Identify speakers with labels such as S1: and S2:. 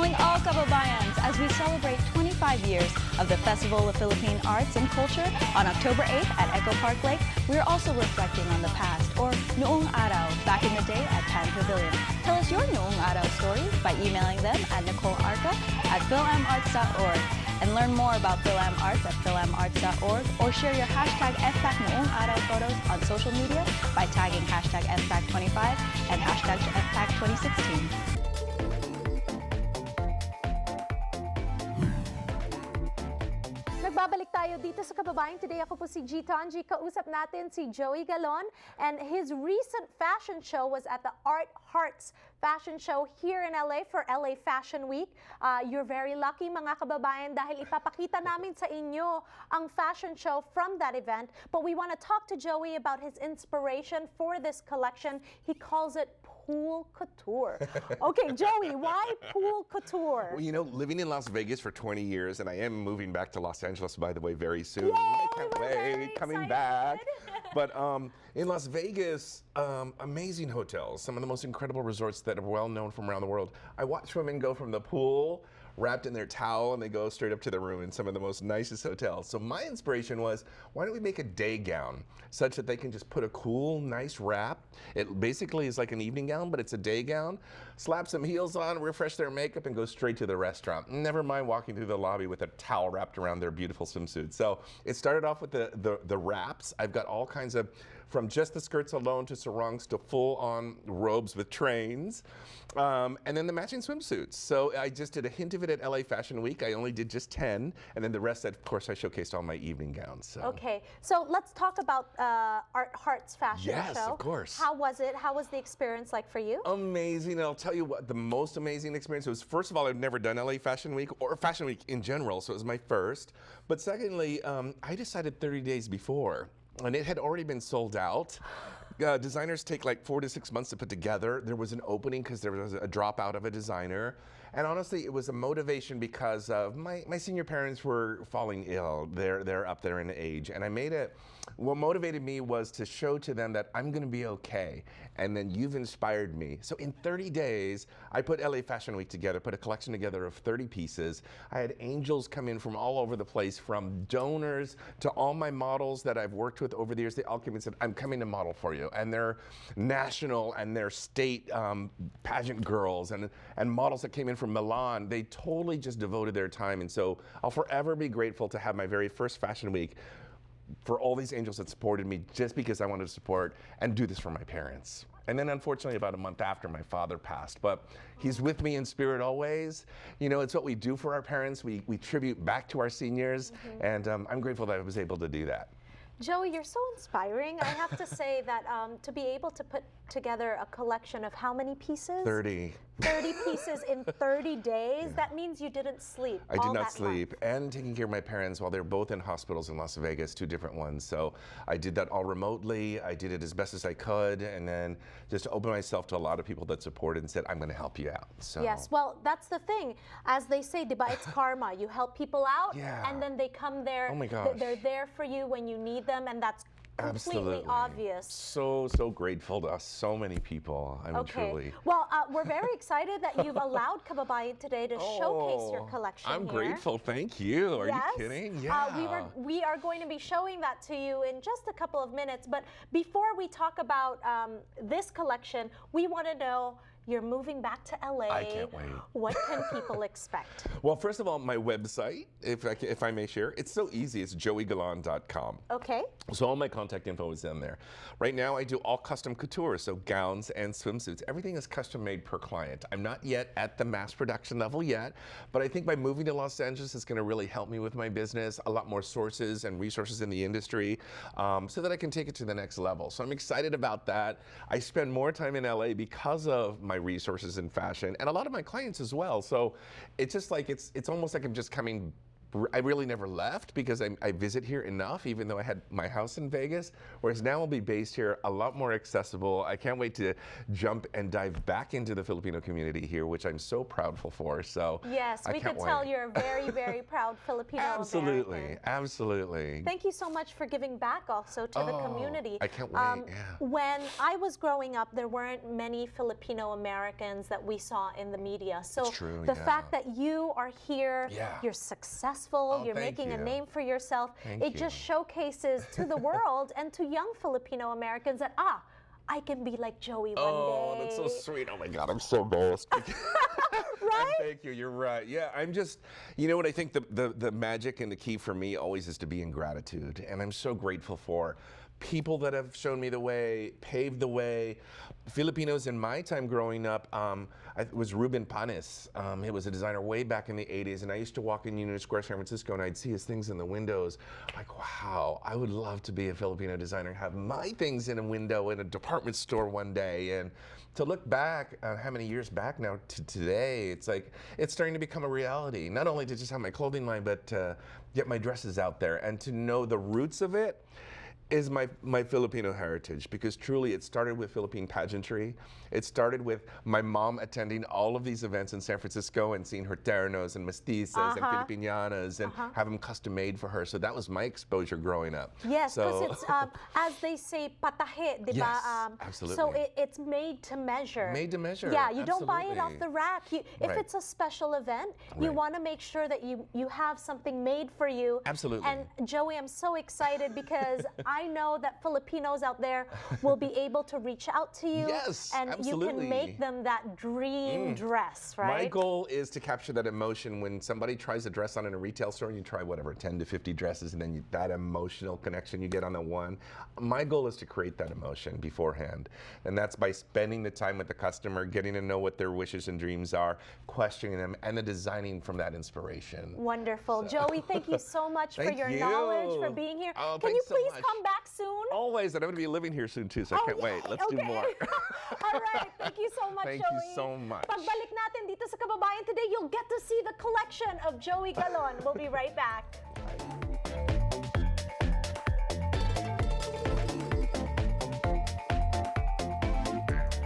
S1: calling all Kababayans as we celebrate 25 years of the Festival of Philippine Arts and Culture on October 8th at Echo Park Lake. We are also reflecting on the past, or Noong Araw, back in the day at Pan Pavilion. Tell us your Noong Araw stories by emailing them at nicolearca@philamarts.org. And learn more about Philam Arts at philamarts.org, or share your hashtag FPAC Noong Araw photos on social media by tagging hashtag FPAC25 and hashtag FPAC2016.
S2: Nagbabalik tayo dito sa Kababayan Today. Ako po si G. Tonji. Kausap natin si Joey GAlon, and his recent fashion show was at the Art Hearts Fashion Show here in LA for LA Fashion Week. You're very lucky, mga kababayan, dahil ipapakita namin sa inyo ang fashion show from that event. But we want to talk to Joey about his inspiration for this collection. He calls it Cool Couture. Okay, Joey, why Cool Couture?
S3: Well, you know, living in Las Vegas for 20 years, and I am moving back to Los Angeles, by the way, very soon.
S2: Yay,
S3: I can't
S2: we're
S3: wait, coming back. But in Las Vegas, amazing hotels, some of the most incredible resorts that are well known from around the world. I watch women go from the pool wrapped in their towel and they go straight up to the room in some of the most nicest hotels. So my inspiration was, why don't we make a day gown such that they can just put a cool, nice wrap. It basically is like an evening gown, but it's a day gown. Slap some heels on, refresh their makeup, and go straight to the restaurant. Never mind walking through the lobby with a towel wrapped around their beautiful swimsuit. So it started off with the wraps. I've got all kinds of, from just the skirts alone to sarongs to full-on robes with trains. And then the matching swimsuits. So I just did a hint of it at LA Fashion Week. I only did just 10, and then the rest, of course, I showcased all my evening gowns. So.
S2: Okay, so let's talk about Art Hearts Fashion Show.
S3: Yes, of course.
S2: How was it? How was the experience like for you?
S3: Amazing, and I'll tell you what, the most amazing experience was, first of all, I've never done LA Fashion Week, or Fashion Week in general, so it was my first. But secondly, I decided 30 days before, and it had already been sold out. Designers take like 4 to 6 months to put together. There was an opening because there was a dropout of a designer. And honestly, it was a motivation because of my senior parents were falling ill. They're up there in age. And I made it, what motivated me was to show to them that I'm gonna be okay. And then you've inspired me. So in 30 days, I put LA Fashion Week together, put a collection together of 30 pieces. I had angels come in from all over the place, from donors to all my models that I've worked with over the years. They all came and said, I'm coming to model for you. And they're national and they're state pageant girls and models that came in from Milan. They totally just devoted their time. And so I'll forever be grateful to have my very first Fashion Week for all these angels that supported me just because I wanted to support and do this for my parents. And then unfortunately about a month after, my father passed, but he's with me in spirit always. You know, it's what we do for our parents. We tribute back to our seniors, and I'm grateful that I was able to do that.
S2: Joey, you're so inspiring. I have to say that to be able to put together a collection of how many pieces?
S3: 30.
S2: 30 pieces in 30 days? That means you didn't sleep.
S3: I did not sleep. And taking care of my parents while they're both in hospitals in Las Vegas, 2 different ones. So I did that all remotely. I did it as best as I could, and then just opened myself to a lot of people that supported and said, I'm going to help you out. So.
S2: Yes, well, that's the thing. As they say, diba, it's karma. You help people out, and then they come there.
S3: Oh my gosh.
S2: They're there for you when you need them, and that's completely obvious.
S3: So grateful to so many people. I mean, truly.
S2: Well, we're very excited that you've allowed Kababayan Today to showcase your collection
S3: I'm
S2: here.
S3: grateful. Thank you. Are you kidding? Yeah.
S2: We are going to be showing that to you in just a couple of minutes. But before we talk about this collection, we want to know, you're moving back to LA.
S3: I can't wait.
S2: What can people expect?
S3: Well, first of all, my website, if I may share, it's so easy. It's joeygalon.com.
S2: Okay.
S3: So all my contact info is in there. Right now, I do all custom couture, so gowns and swimsuits. Everything is custom made per client. I'm not yet at the mass production level yet, but I think by moving to Los Angeles, it's going to really help me with my business, a lot more sources and resources in the industry, so that I can take it to the next level. So I'm excited about that. I spend more time in LA because of my resources in fashion and a lot of my clients as well. So it's just like, it's almost like I'm just coming I really never left because I visit here enough, even though I had my house in Vegas. Whereas now I'll be based here, a lot more accessible. I can't wait to jump and dive back into the Filipino community here, which I'm so proudful for. So
S2: yes, we could tell you're a very, very proud Filipino
S3: Absolutely,
S2: American.
S3: absolutely.
S2: Thank you so much for giving back also to the community.
S3: I can't wait, yeah.
S2: When I was growing up, there weren't many Filipino Americans that we saw in the media. So
S3: It's true,
S2: the
S3: yeah.
S2: fact that you are here,
S3: Yeah.
S2: you're successful, you're
S3: thank
S2: making a
S3: you.
S2: name for yourself,
S3: Thank
S2: it just
S3: you.
S2: showcases to the world and to young Filipino Americans that, I can be like Joey one
S3: Oh,
S2: day.
S3: that's so sweet. Oh my God, I'm so embarrassed.
S2: Right?
S3: Thank you, you're right. Yeah, I'm just, you know what, I think the magic and the key for me always is to be in gratitude. And I'm so grateful for people that have shown me the way, paved the way. Filipinos in my time growing up, it was Ruben Panis. He was a designer way back in the 80s, and I used to walk in Union Square, San Francisco, and I'd see his things in the windows. Like, wow, I would love to be a Filipino designer and have my things in a window in a department store one day. And to look back, how many years back now to today, it's like, it's starting to become a reality. Not only to just have my clothing line, but get my dresses out there, and to know the roots of it is my Filipino heritage, because truly it started with Philippine pageantry. It started with my mom attending all of these events in San Francisco and seeing her ternos and mestizas and Filipinianas and have them custom made for her. So that was my exposure growing up.
S2: Yes, because
S3: so,
S2: it's, as they say, patahe, di ba?
S3: Yes, absolutely.
S2: So it's made to measure.
S3: Made to measure,
S2: Yeah, you don't buy it off
S3: absolutely.
S2: the rack. If
S3: Right.
S2: it's a special event, you
S3: Right.
S2: want to make sure that you have something made for you.
S3: Absolutely.
S2: And Joey, I'm so excited because I know that Filipinos out there will be able to reach out to you.
S3: Yes,
S2: and you
S3: absolutely.
S2: can make them that dream dress, right?
S3: My goal is to capture that emotion when somebody tries a dress on in a retail store and you try whatever, 10 to 50 dresses, and then that emotional connection you get on the one. My goal is to create that emotion beforehand. And that's by spending the time with the customer, getting to know what their wishes and dreams are, questioning them, and then designing from that inspiration.
S2: Wonderful. Joey, thank you so much for
S3: Thank
S2: your
S3: you.
S2: knowledge, for being here.
S3: Oh,
S2: Can you
S3: thanks so
S2: please
S3: much.
S2: come back soon?
S3: Always, and I'm going to be living here soon too, so I can't wait. Let's do
S2: okay.
S3: more.
S2: All right. Thank you so much,
S3: Thank
S2: Joey.
S3: you so much.
S2: Pagbalik natin dito sa Kababayan Today, you'll get to see the collection of Joey GAlon. We'll be right back.